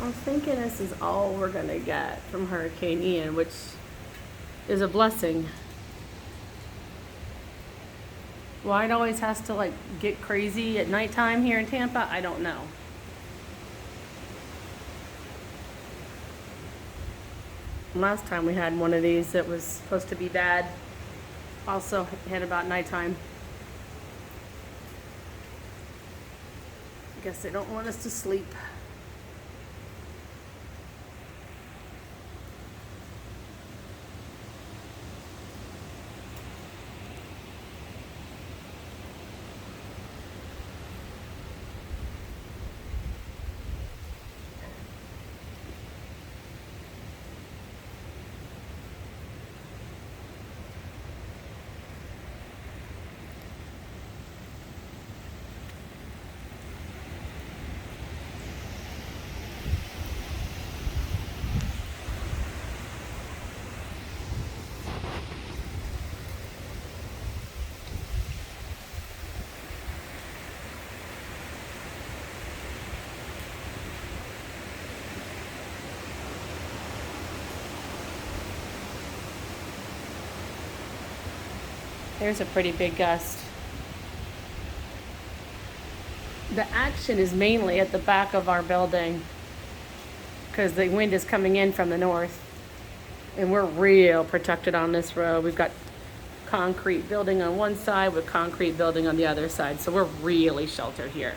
I'm thinking this is all we're gonna get from Hurricane Ian, which is a blessing. Why it always has to like get crazy at nighttime here in Tampa, I don't know. Last time we had one of these that was supposed to be bad, also hit about nighttime. I guess they don't want us to sleep. There's a pretty big gust. The action is mainly at the back of our building because the wind is coming in from the north. And we're real protected on this road. We've got concrete building on one side with concrete building on the other side. So we're really sheltered here.